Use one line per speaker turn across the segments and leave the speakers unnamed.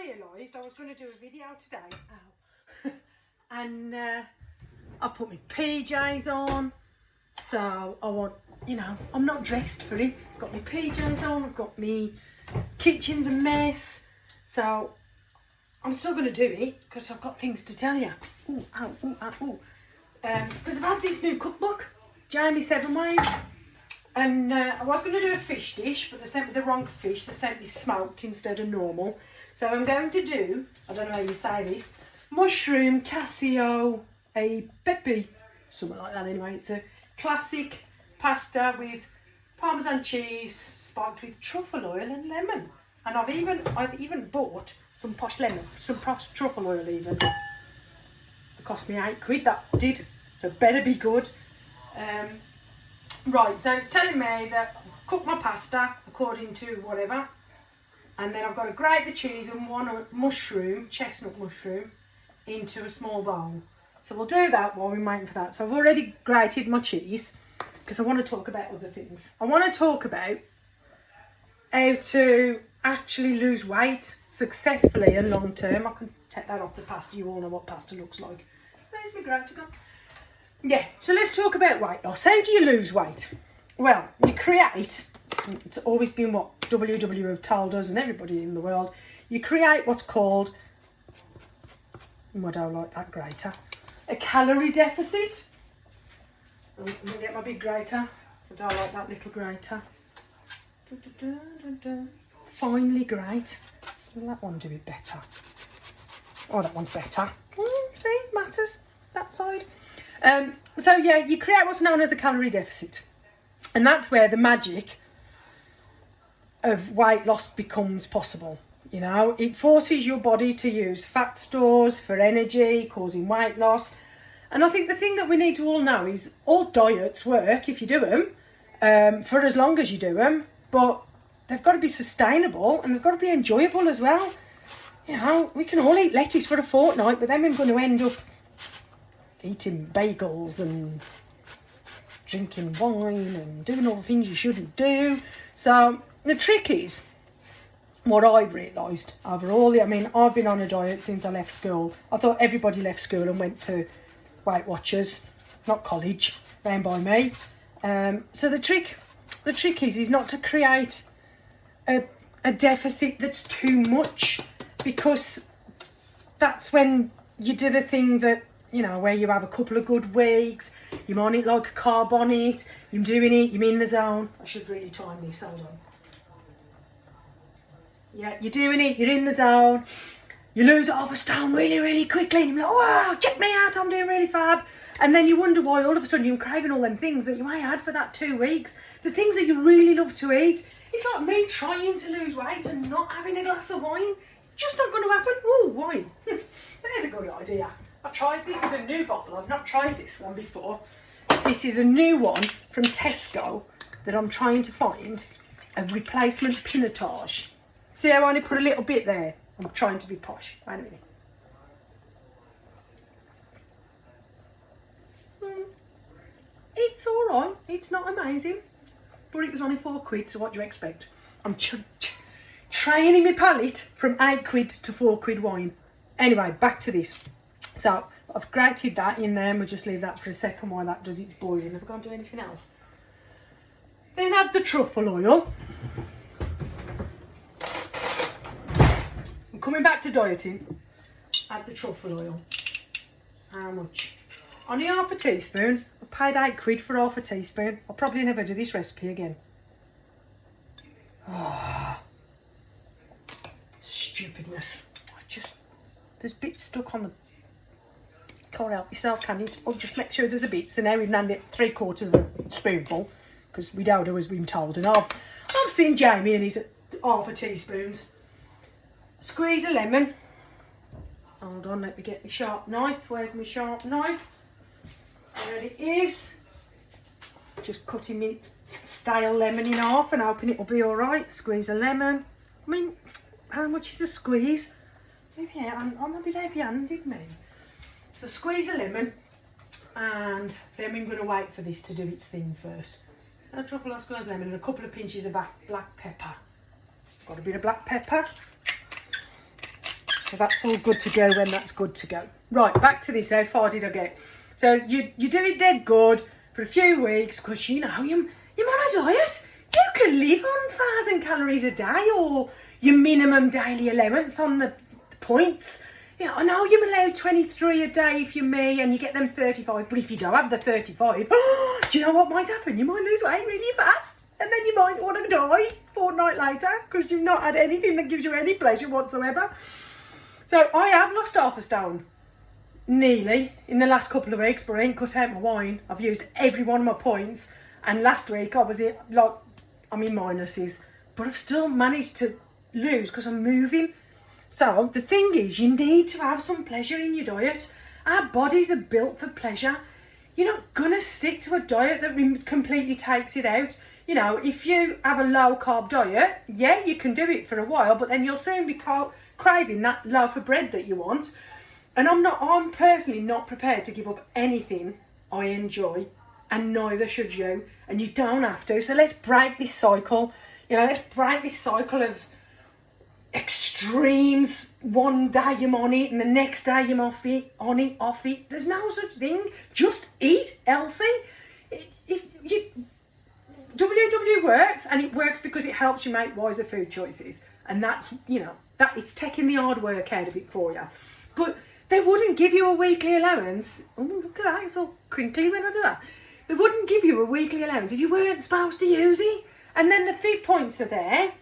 realised I was going to do a video today. Ow. And I've put my PJs on. So I want, you know, I'm not dressed for it. I've got my PJs on, I've got my kitchen's a mess. So I'm still going to do it because I've got things to tell you. Ooh, ow, ooh, ow, ooh. Because I've had this new cookbook, Jamie 7 Ways. And I was going to do a fish dish, but they sent me the wrong fish. They sent me smoked instead of normal. So I'm going to do, I don't know how you say this, mushroom Casio e pepe, something like that anyway. It's a classic pasta with Parmesan cheese spiked with truffle oil and lemon. And I've even bought some posh lemon, some posh truffle oil even. It cost me £8, that did, so it better be good. Right, so it's telling me that I've cooked my pasta according to whatever, and then I've got to grate the cheese and one mushroom, chestnut mushroom, into a small bowl. So we'll do that while we're waiting for that. So I've already grated my cheese because I want to talk about other things. I want to talk about how to actually lose weight successfully and long term. I can take that off the pasta. You all know what pasta looks like. Where's my grater gone? Yeah, so let's talk about weight loss. How do you lose weight? Well, you create, it's always been what WW have told us and everybody in the world, you create what's called, I don't like that grater, a calorie deficit. I'm going to get my big grater. I don't like that little grater. Finely grate. Will that one do it better? Oh, that one's better. See, matters, that side. So yeah, you create what's known as a calorie deficit. And that's where the magic of weight loss becomes possible. You know, it forces your body to use fat stores for energy, causing weight loss. And I think the thing that we need to all know is all diets work if you do them, for as long as you do them, but they've got to be sustainable and they've got to be enjoyable as well. You know, we can all eat lettuce for a fortnight, but then we're going to end up eating bagels and drinking wine and doing all the things you shouldn't do. So the trick is, what I've realised overall, I mean, I've been on a diet since I left school. I thought everybody left school and went to Weight Watchers, not college, round by me. So the trick is not to create a deficit that's too much, because that's when you do the thing that, you know, where you have a couple of good weeks, you're on it like a carb on it, you're doing it, you're in the zone. I should really time this, hold on. Yeah, you're doing it, you're in the zone, you lose half a stone really, really quickly, and you're like, wow, check me out, I'm doing really fab. And then you wonder why all of a sudden you're craving all them things that you ain't had for that 2 weeks, the things that you really love to eat. It's like me trying to lose weight and not having a glass of wine. Just not going to happen. Ooh, wine. There's a good idea. I tried this as a new bottle. I've not tried this one before. This is a new one from Tesco that I'm trying to find a replacement pinotage. See how I only put a little bit there? I'm trying to be posh. Wait a minute. It's alright. It's not amazing. But it was only £4, so what do you expect? I'm training my palate from £8 to £4 wine. Anyway, back to this. So I've grated that in there and we'll just leave that for a second while that does its boiling. Have I got to do anything else? Then add the truffle oil. I'm coming back to dieting. Add the truffle oil. How much? Only half a teaspoon. I paid £8 for half a teaspoon. I'll probably never do this recipe again. Oh, stupidness. There's bits stuck on the... Can't help yourself, can you? Oh, just make sure there's a bit. So now we've named it 3/4 of a spoonful, because we don't do as we've been told. And I've seen Jamie and he's at half a teaspoon. Squeeze a lemon. Hold on, let me get my sharp knife. Where's my sharp knife? There it is. Just cutting me stale lemon in half and hoping it'll be alright. Squeeze a lemon. I mean, how much is a squeeze? Maybe I'm a bit heavy-handed, me. So squeeze a lemon, and then I'm going to wait for this to do its thing first. A truffle or squeeze lemon and a couple of pinches of black pepper. Got a bit of black pepper. So that's all good to go when that's good to go. Right, back to this. How far did I get? So you do it dead good for a few weeks because, you know, you're on a diet. You can live on 1,000 calories a day or your minimum daily allowance on the points. Yeah, I know you're allowed 23 a day if you're me and you get them 35, but if you don't have the 35, do you know what might happen? You might lose weight really fast and then you might want to die a fortnight later because you've not had anything that gives you any pleasure whatsoever. So I have lost half a stone, nearly, in the last couple of weeks, but I ain't cut out my wine. I've used every one of my points and last week I was in, like, I'm in minuses, but I've still managed to lose because I'm moving. So the thing is, you need to have some pleasure in your diet. Our bodies are built for pleasure. You're not going to stick to a diet that completely takes it out. You know, if you have a low carb diet, yeah, you can do it for a while, but then you'll soon be craving that loaf of bread that you want. And I'm personally not prepared to give up anything I enjoy, and neither should you. And you don't have to. So let's break this cycle. You know, let's break this cycle of extremes. One day you're on it and the next day you're off it. There's no such thing. Just eat healthy. WW works, and it works because it helps you make wiser food choices, and that's, you know, that it's taking the hard work out of it for you. But they wouldn't give you a weekly allowance. Oh, look at that, it's all crinkly when I do that. They wouldn't give you a weekly allowance if you weren't supposed to use it. And then the feed points are there.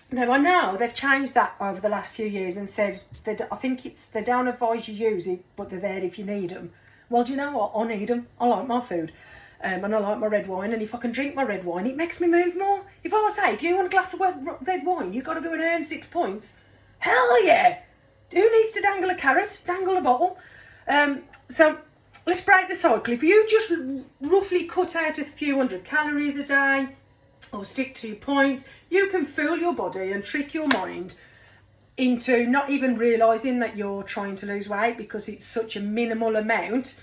Now, I know they've changed that over the last few years and said, I think they don't advise you use it, but they're there if you need them. Well, do you know what? I need them. I like my food. And I like my red wine, and if I can drink my red wine, it makes me move more. If you want a glass of red wine, you've got to go and earn 6 points. Hell yeah! Who needs to dangle a carrot? Dangle a bottle. So let's break the cycle. If you just roughly cut out a few hundred calories a day, or stick to your points, you can fool your body and trick your mind into not even realising that you're trying to lose weight because it's such a minimal amount,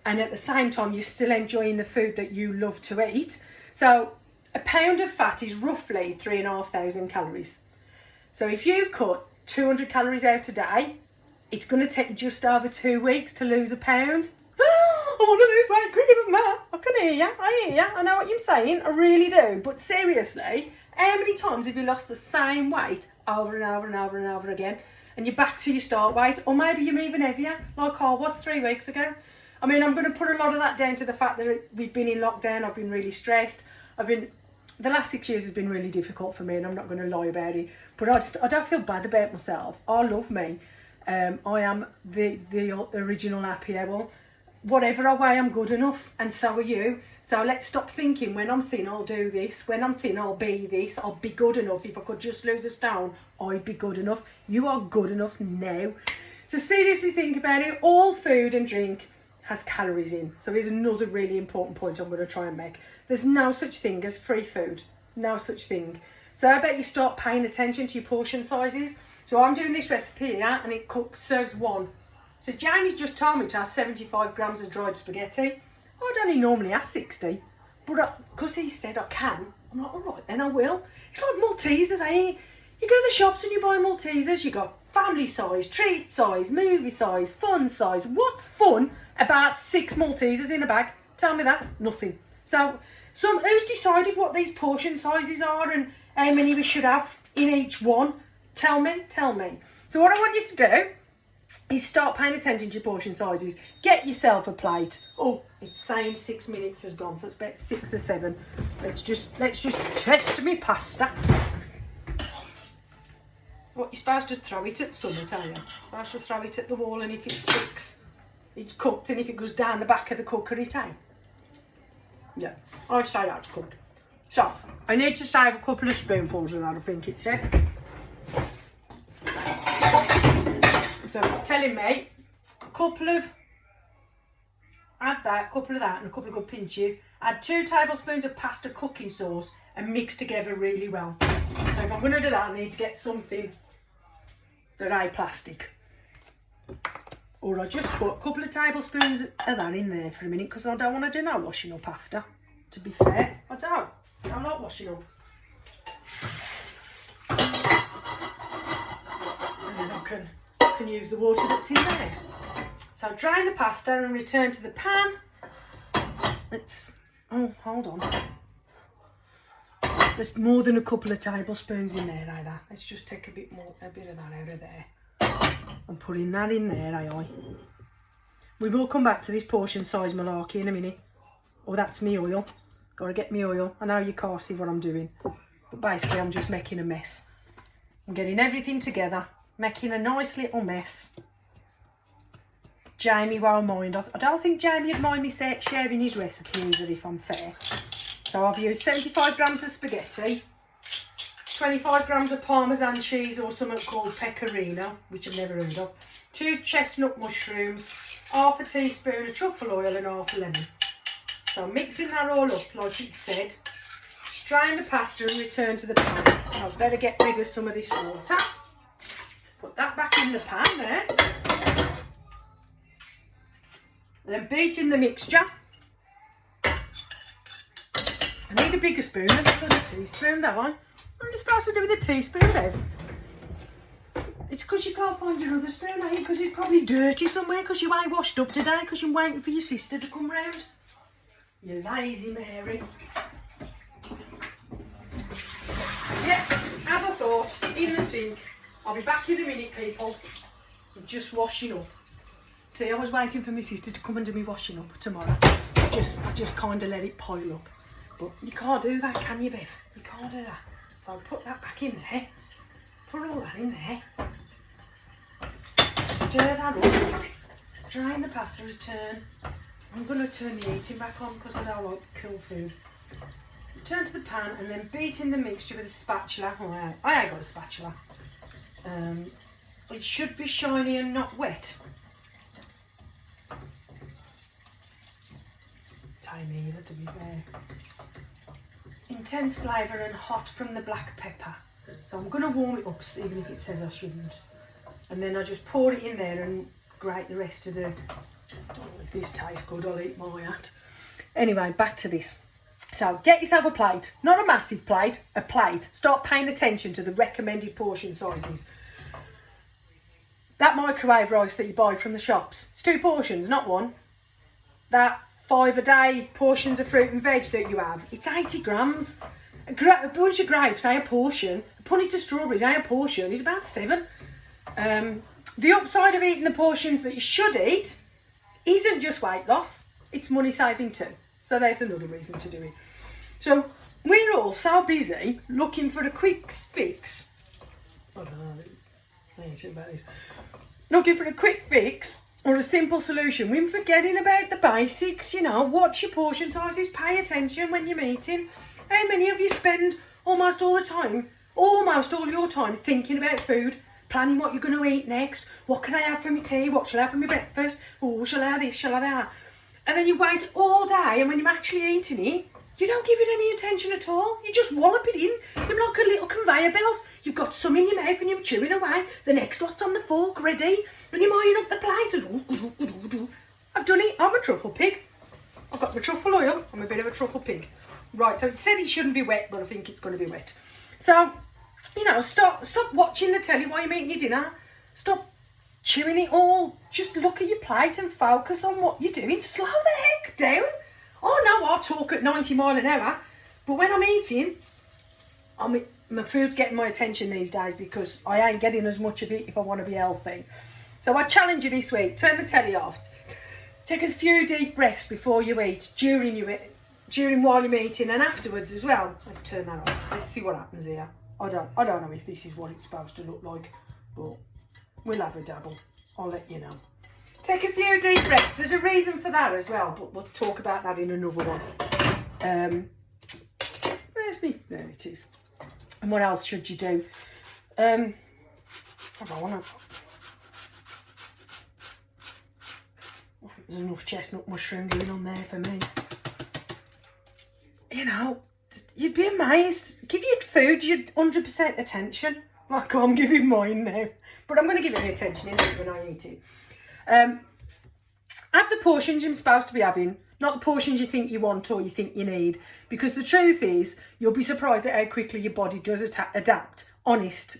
and at the same time you're still enjoying the food that you love to eat. So a pound of fat is roughly 3,500 calories. So if you cut 200 calories out a day, it's going to take you just over 2 weeks to lose a pound. I want to lose weight quicker than that. I can hear you. I hear you. I know what you're saying. I really do. But seriously, how many times have you lost the same weight over and over and over and over again, and you're back to your start weight? Or maybe you're even heavier, like I was 3 weeks ago. I mean, I'm going to put a lot of that down to the fact that we've been in lockdown. I've been really stressed. The last 6 years has been really difficult for me, and I'm not going to lie about it. But I don't feel bad about myself. I love me. I am the original happy Ebel. Whatever I weigh, I'm good enough, and so are you. So let's stop thinking, when I'm thin, I'll do this. When I'm thin, I'll be this. I'll be good enough. If I could just lose a stone, I'd be good enough. You are good enough now. So seriously think about it. All food and drink has calories in. So here's another really important point I'm going to try and make. There's no such thing as free food. No such thing. So I bet you start paying attention to your portion sizes. So I'm doing this recipe here, and it serves one. So Jamie's just told me to have 75 grams of dried spaghetti. I'd only normally have 60, but because he said I can, I'm like, all right, then I will. It's like Maltesers, eh? You go to the shops and you buy Maltesers. You got family size, treat size, movie size, fun size. What's fun about 6 Maltesers in a bag? Tell me that. Nothing. So who's decided what these portion sizes are and how many we should have in each one? Tell me. So what I want you to do is start paying attention to your portion sizes. Get yourself a plate. Oh, it's saying 6 minutes has gone, so it's about 6 or 7. Let's just test me pasta. What, you're supposed to throw it at summit, are you? You're supposed to throw it at the wall, and if it sticks, it's cooked, and if it goes down the back of the cooker, it ain't. Yeah, I'd say that's cooked. So, I need to save a couple of spoonfuls of that, I think it said. So it's telling me a couple of that, and a couple of good pinches. Add 2 tablespoons of pasta cooking sauce and mix together really well. So if I'm going to do that, I need to get something that ain't plastic. Or I just put a couple of tablespoons of that in there for a minute, because I don't want to do no washing up after. To be fair, I don't like washing up. And then I can can use the water that's in there. So drain the pasta and return to the pan. Oh, hold on. There's more than a couple of tablespoons in there, either. Let's just take a bit of that out of there. I'm putting that in there, aye. We will come back to this portion size malarkey in a minute. Oh, that's me oil. Gotta get me oil. I know you can't see what I'm doing, but basically I'm just making a mess. I'm getting everything together, making a nice little mess. Jamie won't mind. I don't think Jamie would mind me sharing his recipe either, if I'm fair. So I've used 75 grams of spaghetti, 25 grams of Parmesan cheese or something called pecorino, which I've never heard of, 2 chestnut mushrooms, half a teaspoon of truffle oil and half a lemon. So I'm mixing that all up like it said. Drain the pasta and return to the pan. I'd better get rid of some of this water. Put that back in the pan there. Then beat in the mixture. I need a bigger spoon than I've got a teaspoon, don't I? What am I supposed to do with a teaspoon, Bev? It's because you can't find your other spoon, ain't it? Because it's probably dirty somewhere because you ain't washed up today because you're waiting for your sister to come round. You lazy Mary. Yeah, as I thought, in the sink. I'll be back in a minute, people. I'm just washing up. See, I was waiting for my sister to come and do me washing up tomorrow. I just kind of let it pile up. But you can't do that, can you, Bev? You can't do that. So I'll put that back in there. Put all that in there. Stir that up. Drain the pasta, return. I'm going to turn the heating back on because I don't like cool food. Turn to the pan and then beat in the mixture with a spatula. Oh, I ain't got a spatula. It should be shiny and not wet. Tiny either, to be fair. Intense flavour and hot from the black pepper. So I'm going to warm it up even if it says I shouldn't. And then I just pour it in there and grate the rest of the... Oh, if this tastes good, I'll eat my hat. Anyway, back to this. So get yourself a plate. Not a massive plate, a plate. Start paying attention to the recommended portion sizes. That microwave rice that you buy from the shops, it's 2 portions, not 1. That 5 a day portions of fruit and veg that you have, it's 80 grams. A bunch of grapes, a portion. A punnet of strawberries, a portion, is about 7. The upside of eating the portions that you should eat isn't just weight loss, it's money saving too. So there's another reason to do it. So we're all so busy looking for a quick fix. I don't know anything about this. Looking for a quick fix or a simple solution. We're forgetting about the basics, you know. Watch your portion sizes, pay attention when you're eating. How many of you spend almost all your time thinking about food, planning what you're going to eat next, what can I have for my tea, what shall I have for my breakfast, oh, shall I have this, shall I have that? And then you wait all day, and when you're actually eating it, you don't give it any attention at all. You just wallop it in. You're like a little conveyor belt. You've got some in your mouth and you're chewing away. The next lot's on the fork, ready. And you're eyeing up the plate. I've done it. I'm a truffle pig. I've got my truffle oil. I'm a bit of a truffle pig. Right, so it said it shouldn't be wet, but I think it's going to be wet. So, you know, stop watching the telly while you're eating your dinner. Stop chewing it all. Just look at your plate and focus on what you're doing. Slow the heck down. Oh no, I'll talk at 90 miles an hour, but when I'm eating, my food's getting my attention these days because I ain't getting as much of it if I want to be healthy. So I challenge you this week, turn the telly off. Take a few deep breaths before you eat, during while you're eating and afterwards as well. Let's turn that off. Let's see what happens here. I don't know if this is what it's supposed to look like, but we'll have a dabble. I'll let you know. Take a few deep breaths. There's a reason for that as well, but we'll talk about that in another one. Where's me? There it is. And what else should you do? I don't want to... I think there's enough chestnut mushroom going on there for me. You know, you'd be amazed. Give your food your 100% attention. Like I'm giving mine now. But I'm going to give it the attention when I eat it. Have the portions you're supposed to be having, not the portions you think you want or you think you need. Because the truth is, you'll be surprised at how quickly your body does adapt. Honest.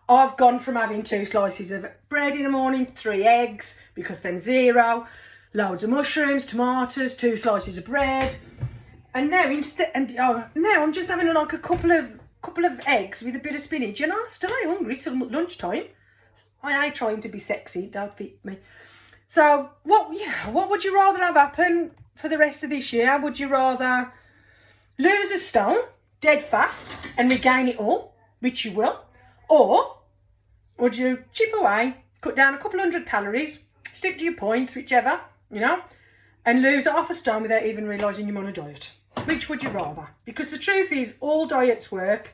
I've gone from having 2 slices of bread in the morning, 3 eggs, because then 0, loads of mushrooms, tomatoes, 2 slices of bread. And now now I'm just having like a couple of eggs with a bit of spinach, and I still ain't hungry till lunchtime. I ain't trying to be sexy, don't fit me. So what would you rather have happen for the rest of this year? Would you rather lose a stone dead fast and regain it all, which you will, or would you chip away, cut down a couple 100 calories, stick to your points, whichever, and lose half a stone without even realising you're on a diet? Which would you rather? Because the truth is, all diets work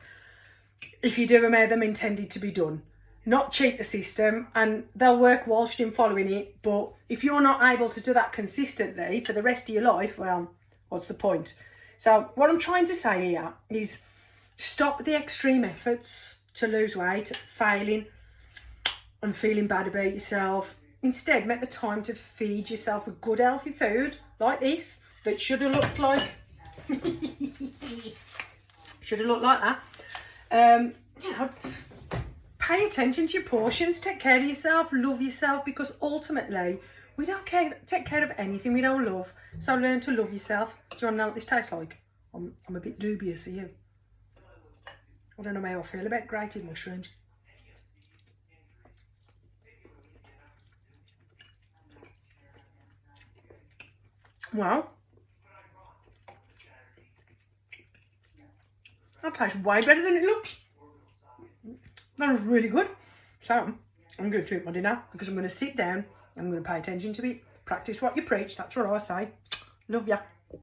if you do them how they're intended to be done. Not cheat the system, and they'll work whilst you're following it. But if you're not able to do that consistently for the rest of your life, well, what's the point? So what I'm trying to say here is stop the extreme efforts to lose weight, failing and feeling bad about yourself. Instead, make the time to feed yourself with good healthy food like this that should have looked like that. Pay attention to your portions, take care of yourself, love yourself, because ultimately we don't take care of anything we don't love. So learn to love yourself. Do you want to know what this tastes like? I'm a bit dubious of you. I don't know how I feel about grated mushrooms. Wow. That tastes way better than it looks. That was really good. So, I'm going to eat my dinner because I'm going to sit down. I'm going to pay attention to it. Practice what you preach. That's what I say. Love ya.